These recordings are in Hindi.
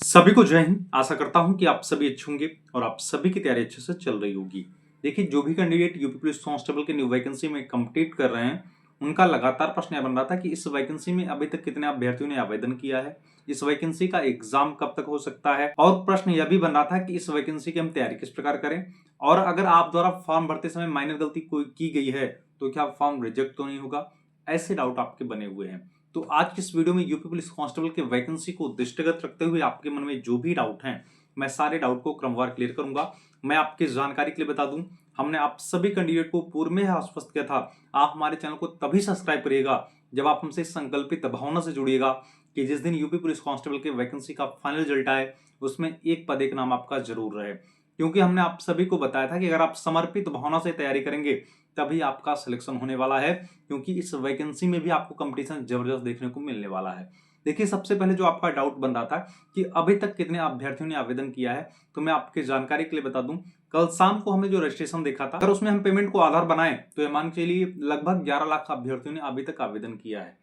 सभी को जय हिंद। आशा करता हूं कि आप सभी अच्छे होंगे और आप सभी की तैयारी अच्छे से चल रही होगी। देखिए, जो भी कैंडिडेट यूपी पुलिस कांस्टेबल के न्यू वैकेंसी में कंप्लीट कर रहे हैं, उनका लगातार प्रश्न यह बन रहा था कि इस वैकेंसी में अभी तक कितने अभ्यर्थियों ने आवेदन किया है, इस वैकेंसी का एग्जाम कब तक हो सकता है, और प्रश्न यह भी बन रहा था कि इस वैकेंसी की हम तैयारी किस प्रकार करें, और अगर आप द्वारा फॉर्म भरते समय माइनर गलती कोई की गई है तो क्या फॉर्म रिजेक्ट तो नहीं होगा। ऐसे डाउट आपके बने हुए हैं। तो आज की इस वीडियो में यूपी पुलिस कांस्टेबल के वैकेंसी को दृष्टिगत रखते हुए आपके मन में जो भी डाउट हैं, मैं सारे डाउट को क्रमवार क्लियर करूंगा। मैं आपकी जानकारी के लिए बता दूं, हमने आप सभी कैंडिडेट को पूर्व में आश्वस्त किया था, आप हमारे चैनल को तभी सब्सक्राइब करिएगा जब आप हमसे संकल्पित भावना से जुड़िएगा कि जिस दिन यूपी पुलिस कांस्टेबल के वैकेंसी का फाइनल रिजल्ट आए उसमें एक पद एक नाम आपका जरूर रहे। क्योंकि हमने आप सभी को बताया था कि अगर आप समर्पित भावना से तैयारी करेंगे तभी आपका सिलेक्शन होने वाला है, क्योंकि इस वैकेंसी में भी आपको कंपटीशन जबरदस्त देखने को मिलने वाला है। देखिए, सबसे पहले जो आपका डाउट बन रहा था कि अभी तक कितने अभ्यर्थियों ने आवेदन किया है, तो मैं आपकी जानकारी के लिए बता दूं, कल शाम को हमने जो रजिस्ट्रेशन देखा था, अगर उसमें हम पेमेंट को आधार बनाए तो ये मान के चलिए लगभग 11 लाख अभ्यर्थियों ने अभी तक आवेदन किया है।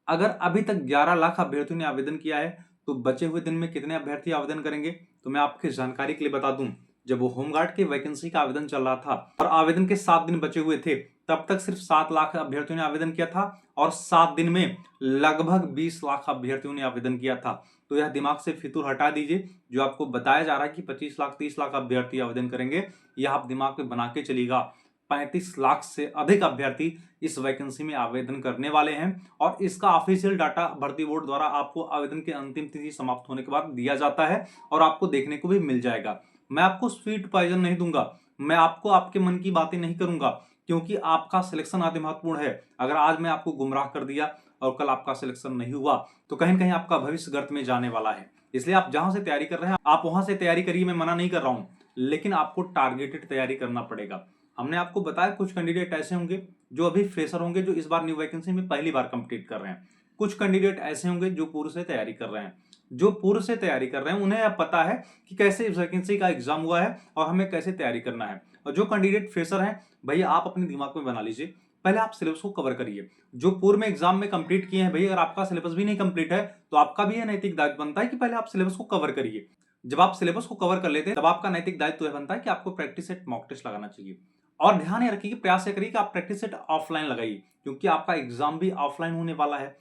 अगर अभी तक 11 लाख अभ्यर्थियों ने आवेदन किया है तो बचे हुए दिन में कितने अभ्यर्थी आवेदन करेंगे, तो मैं आपकी जानकारी के लिए बता दूं, जब वो होमगार्ड की वैकेंसी का आवेदन चल रहा था और आवेदन के 7 दिन बचे हुए थे, तब तक सिर्फ 7 लाख अभ्यर्थियों ने आवेदन किया था और 7 दिन में लगभग 20 लाख अभ्यर्थियों ने आवेदन किया था। तो यह दिमाग से फितूर हटा दीजिए, जो आपको बताया जा रहा है कि 25 लाख 30 लाख अभ्यर्थी आवेदन करेंगे, यह आप दिमाग में बना के चलिएगा। 35 लाख से अधिक अभ्यर्थी इस वैकेंसी में आवेदन करने वाले हैं और इसका ऑफिशियल डाटा भर्ती बोर्ड द्वारा आपको आवेदन की अंतिम तिथि समाप्त होने के बाद दिया जाता है और आपको देखने को भी मिल जाएगा। मैं आपको स्वीट पॉइजन नहीं दूंगा, मैं आपको आपके मन की बातें नहीं करूंगा, क्योंकि आपका सिलेक्शन अति महत्वपूर्ण है। अगर आज मैं आपको गुमराह कर दिया और कल आपका सिलेक्शन नहीं हुआ तो कहीं ना कहीं आपका भविष्य गर्त में जाने वाला है। इसलिए आप जहां से तैयारी कर रहे हैं आप वहां से तैयारी करिए, मैं मना नहीं कर रहा हूं, लेकिन आपको टारगेटेड तैयारी करना पड़ेगा। हमने आपको बताया कुछ कैंडिडेट ऐसे होंगे जो अभी फ्रेशर होंगे, जो इस बार न्यू वैकेंसी में पहली बार कंप्लीट कर रहे हैं। कुछ कैंडिडेट ऐसे होंगे जो पूर्व से तैयारी कर रहे हैं। जो पूर्व से तैयारी कर रहे हैं उन्हें अब पता है कि कैसे इस वैकेंसी का एग्जाम हुआ है और हमें कैसे तैयारी करना है। और जो कैंडिडेट फ्रेशर हैं, भैया आप अपने दिमाग में बना लीजिए, पहले आप सिलेबस को कवर करिए। जो पूर्व में एग्जाम में कंप्लीट किए हैं, भैया अगर आपका सिलेबस भी नहीं कंप्लीट है तो आपका भी यह नैतिक दायित्व बनता है कि पहले आप सिलेबस को कवर करिए। जब आप सिलेबस को कवर कर लेते हैं तब आपका नैतिक दायित्व यह बनता है कि आपको प्रैक्टिस सेट मॉक टेस्ट लगाना चाहिए। और ध्यान ये रखिए कि प्रयास ये करिए कि आप प्रैक्टिस सेट ऑफलाइन लगाइए, क्योंकि आपका एग्जाम भी ऑफलाइन होने वाला है।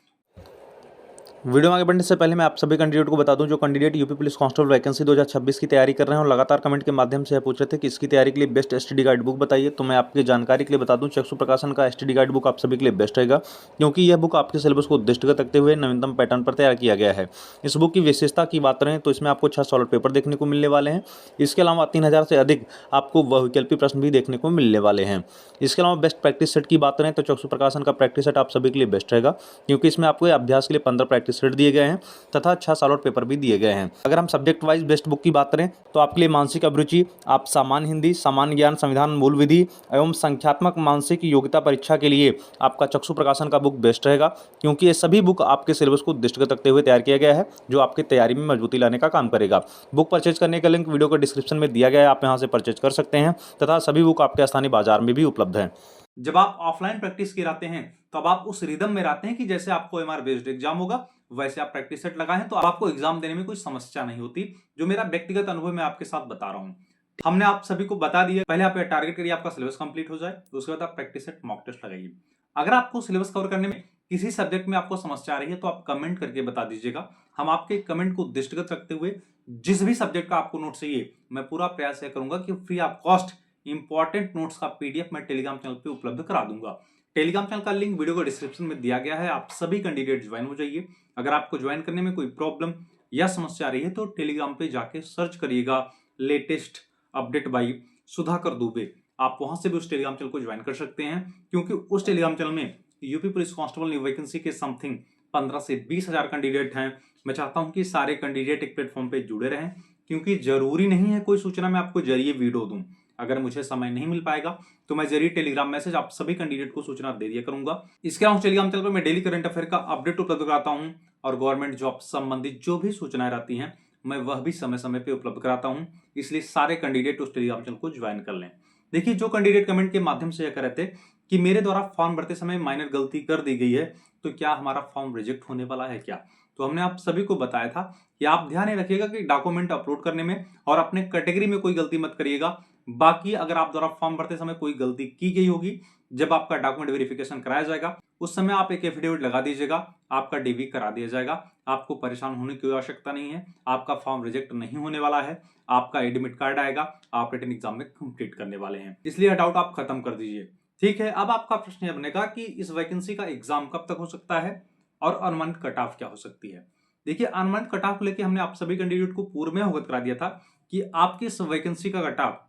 वीडियो में आगे बढ़ने से पहले मैं आप सभी कैंडिडेट को बता दूं, जो candidate UP police constable vacancy 2026 की तैयारी कर रहे हैं और लगातार कमेंट के माध्यम से पूछ रहे थे कि इसकी तैयारी के लिए बेस्ट एसटीडी गाइड बुक बताइए, तो मैं आपकी जानकारी के लिए बता दूं, चक्षु प्रकाशन का एसटीडी गाइड बुक आप सभी के लिए बेस्ट रहेगा, क्योंकि यह बुक आपके सिलेबस को दृष्टिगत रखते हुए नवीनतम पैटर्न पर तैयार किया गया है। इस बुक की विशेषता की बात करें तो इसमें आपको 6 सॉलिड पेपर देखने को मिलने वाले हैं। इसके अलावा 3000 से अधिक आपको वैकल्पिक प्रश्न भी देखने को मिलने वाले हैं। इसके अलावा बेस्ट प्रैक्टिस सेट की बात करें तो चक्षु प्रकाशन का प्रैक्टिस सेट आप सभी के लिए बेस्ट रहेगा, क्योंकि इसमें आपको अभ्यास के लिए 15 प्रैक्टिस सेट दिए गए हैं तथा 6 सॉलिड पेपर भी दिए गए हैं। अगर हम सब्जेक्ट वाइज बेस्ट बुक की बात करें तो आपके लिए मानसिक अभिरुचि, आप सामान्य हिंदी, सामान्य ज्ञान, संविधान मूल विधि एवं संख्यात्मक मानसिक योग्यता परीक्षा के लिए आपका चक्षु प्रकाशन का बुक बेस्ट रहेगा, क्योंकि ये सभी बुक आपके सिलेबस को दृष्टिगत रखते हुए तैयार किया गया है, जो आपकी तैयारी में मजबूती लाने का काम करेगा। बुक परचेज करने का लिंक वीडियो को डिस्क्रिप्शन में दिया गया है, आप यहाँ से परचेज कर सकते हैं तथा सभी बुक आपके स्थानीय बाजार में भी उपलब्ध है। जब आप ऑफलाइन प्रैक्टिस कराते हैं तब आप उस रिदम में रहते हैं कि जैसे आपको एमआर बेस्ड एग्जाम होगा, वैसे आप प्रैक्टिस सेट लगाएं तो आपको एग्जाम देने में कोई समस्या नहीं होती। जो मेरा व्यक्तिगत अनुभव मैं आपके साथ बता रहा हूं, हमने आप सभी को बता दिया, पहले आप टारगेट करिए आपका सिलेबस कंप्लीट हो जाए, तो उसके बाद आप प्रैक्टिस सेट मॉक टेस्ट लगाइए। अगर आपको सिलेबस कवर करने में किसी सब्जेक्ट में आपको समस्या आ रही है तो आप कमेंट करके बता दीजिएगा। हम आपके कमेंट को दृष्टिगत रखते हुए जिस भी सब्जेक्ट का आपको नोट चाहिए, मैं पूरा प्रयास यह करूंगा कि free of cost important notes का पीडीएफ मैं टेलीग्राम चैनल पे उपलब्ध करा दूंगा। टेलीग्राम चैनल का लिंक वीडियो को डिस्क्रिप्शन में दिया गया है, आप सभी कैंडिडेट ज्वाइन हो जाइए। अगर आपको ज्वाइन करने में कोई प्रॉब्लम या समस्या आ रही है तो टेलीग्राम पे जाके सर्च करिएगा latest update by Sudhakar Dubey, आप वहां से भी उस टेलीग्राम चैनल को ज्वाइन कर सकते हैं, क्योंकि उस टेलीग्राम चैनल में UP police constable new vacancy के समथिंग 15 से 20 हजार कैंडिडेट हैं। मैं चाहता हूं कि सारे कैंडिडेट एक प्लेटफॉर्म पे जुड़े रहें, क्योंकि जरूरी नहीं है कोई सूचना मैं आपको जरिए वीडियो दूं। अगर मुझे समय नहीं मिल पाएगा तो मैं जरिए टेलीग्राम मैसेज आप सभी कैंडिडेट को सूचना दे दिया करूंगा। इसके अलावा टेलीग्राम चैनल पर मैं डेली करंट अफेयर का अपडेट उपलब्ध कराता हूं और गवर्नमेंट जॉब संबंधित जो भी सूचनाएं रहती हैं मैं वह भी समय समय पे उपलब्ध कराता हूं, इसलिए सारे कैंडिडेट उस टेलीग्राम चैनल को ज्वाइन कर लें। देखिए, जो कैंडिडेट कमेंट के माध्यम से यह कह रहे थे कि मेरे द्वारा फॉर्म भरते समय माइनर गलती कर दी गई है, तो क्या हमारा फॉर्म रिजेक्ट होने वाला है क्या, तो हमने आप सभी को बताया था कि आप ध्यान रखिएगा कि डॉक्यूमेंट अपलोड करने में और अपने कैटेगरी में कोई गलती मत करिएगा। बाकी अगर आप द्वारा फॉर्म भरते समय कोई गलती की गई होगी, जब आपका डॉक्यूमेंट वेरिफिकेशन कराया जाएगा उस समय आप एक एफिडेविट लगा दीजिएगा, आपका डीवी करा दिया जाएगा। आपको परेशान होने की आवश्यकता नहीं है, आपका फॉर्म रिजेक्ट नहीं होने वाला है, आपका एडमिट कार्ड आएगा, आप रिटन एग्जाम में कंप्लीट करने वाले हैं, इसलिए डाउट आप खत्म कर दीजिए। ठीक है, अब आपका प्रश्न यह बनेगा कि इस वैकेंसी का एग्जाम कब तक हो सकता है और अनुमानित कट ऑफ क्या हो सकती है। देखिए, अनुमानित कट ऑफ लेके हमने आप सभी कैंडिडेट को पूर्व में अवगत करा दिया था कि आपकी इस वैकेंसी का कट ऑफ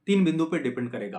3 बिंदु पे डिपेंड करेगा।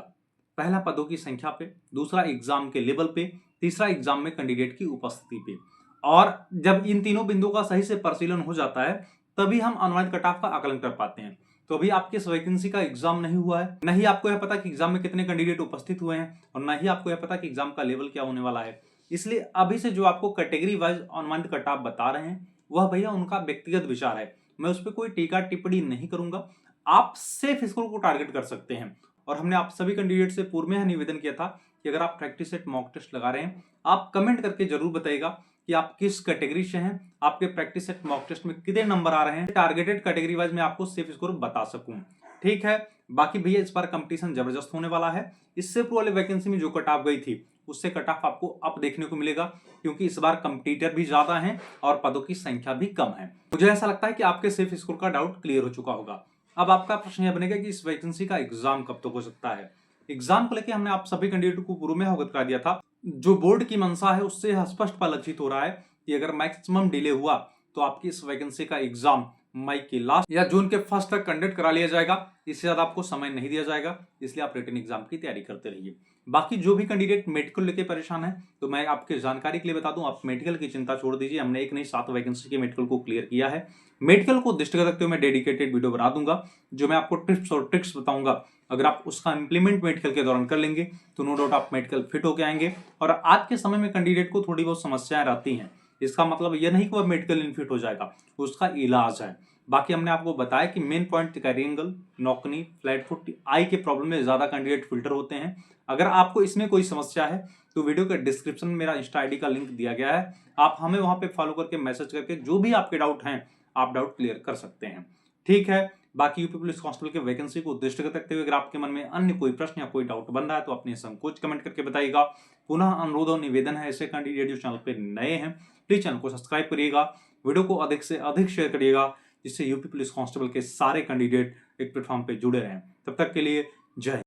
पहला पदों की संख्या पे, दूसरा एग्जाम के लेवल पे, तीसरा एग्जाम में कैंडिडेट की उपस्थिति पे। और जब इन तीनों बिंदुओं का सही से परिशीलन हो जाता है तभी हम अनुमानित कट ऑफ का आकलन कर पाते हैं। तो अभी आपके इस वैकेंसी का एग्जाम नहीं हुआ है, न ही आपको यह पता कि एग्जाम में कितने कैंडिडेट उपस्थित हुए हैं और न ही आपको यह पता कि एग्जाम का लेवल क्या होने वाला है। इसलिए अभी से जो आपको कैटेगरी वाइज अनुमानित कट ऑफ बता रहे हैं वह भैया उनका व्यक्तिगत विचार है, मैं उस पर कोई टीका टिप्पणी नहीं करूंगा। आप सेफ स्कोर को टारगेट कर सकते हैं। और हमने आप सभी कैंडिडेट से पूर्व में यह निवेदन किया था कि अगर आप प्रैक्टिस सेट मॉक टेस्ट लगा रहे हैं, आप कमेंट करके जरूर बताइएगा कि आप किस कैटेगरी से हैं, आपके प्रैक्टिस सेट मॉक टेस्ट में कितने नंबर आ रहे हैं, टारगेटेड कैटेगरी वाइज में आपको सेफ स्कोर बता सकूं। ठीक है, बाकी भैया इस बार कंपटीशन जबरदस्त होने वाला है। इससे पूर्व वाले वैकेंसी में जो कट ऑफ गई थी उससे कट ऑफ आपको अब देखने को मिलेगा, क्योंकि इस बार कंपटीटर भी ज्यादा हैं और पदों की संख्या भी कम है। मुझे ऐसा लगता है कि आपके सेफ स्कोर का डाउट क्लियर हो चुका होगा। अब आपका प्रश्न यह बनेगा कि इस वैकेंसी का एग्जाम कब तक हो सकता है। एग्जाम को लेकर हमने आप सभी कैंडिडेट को पूर्व में अवगत करा दिया था। जो बोर्ड की मंशा है उससे स्पष्ट परिलक्षित हो रहा है कि अगर मैक्सिमम डिले हुआ तो आपकी इस वैकेंसी का एग्जाम मई के लास्ट या जून के फर्स्ट तक कंडक्ट करा लिया जाएगा। इससे ज्यादा आपको समय नहीं दिया जाएगा, इसलिए आप रिटन एग्जाम की तैयारी करते रहिए। बाकी जो भी कैंडिडेट मेडिकल लेके परेशान है तो मैं आपके जानकारी के लिए बता दूं, आप मेडिकल की चिंता छोड़ दीजिए। हमने एक नहीं 7 वैकेंसी के मेडिकल को क्लियर किया है। मेडिकल को दृष्टिगत रखते हुए मैं डेडिकेटेड वीडियो बना दूंगा जो मैं आपको टिप्स और ट्रिक्स बताऊंगा। अगर आप उसका इंप्लीमेंट मेडिकल के दौरान कर लेंगे तो नो डाउट आप मेडिकल फिट होके आएंगे। और आज के समय में कैंडिडेट को थोड़ी बहुत समस्याएं रहती हैं, इसका मतलब यह नहीं कि वह मेडिकल इनफिट हो जाएगा, उसका इलाज है। बाकी हमने आपको बताया कि मेन पॉइंट कैरिंगल, नौकनी, फ्लैट फुट, आई के प्रॉब्लम में ज्यादा कैंडिडेट फिल्टर होते हैं। अगर आपको इसमें कोई समस्या है तो वीडियो के डिस्क्रिप्शन में मेरा इंस्टा आईडी का लिंक दिया गया है, आप हमें वहां पे फॉलो करके मैसेज करके जो भी आपके डाउट हैं आप डाउट क्लियर कर सकते हैं। ठीक है, बाकी यूपी पुलिस कांस्टेबल के वैकेंसी को दृष्टिगत रखते हुए अगर आपके मन में अन्य कोई प्रश्न या कोई डाउट बन रहा है तो अपने संकोच कमेंट करके बताइएगा। पुनः अनुरोध और निवेदन है, ऐसे कैंडिडेट जो चैनल पे नए हैं प्लीज चैनल को सब्सक्राइब करिएगा, वीडियो को अधिक से अधिक शेयर करिएगा, जिससे यूपी पुलिस कांस्टेबल के सारे कैंडिडेट एक प्लेटफॉर्म पे जुड़े रहें। तब तक के लिए जय हिंद।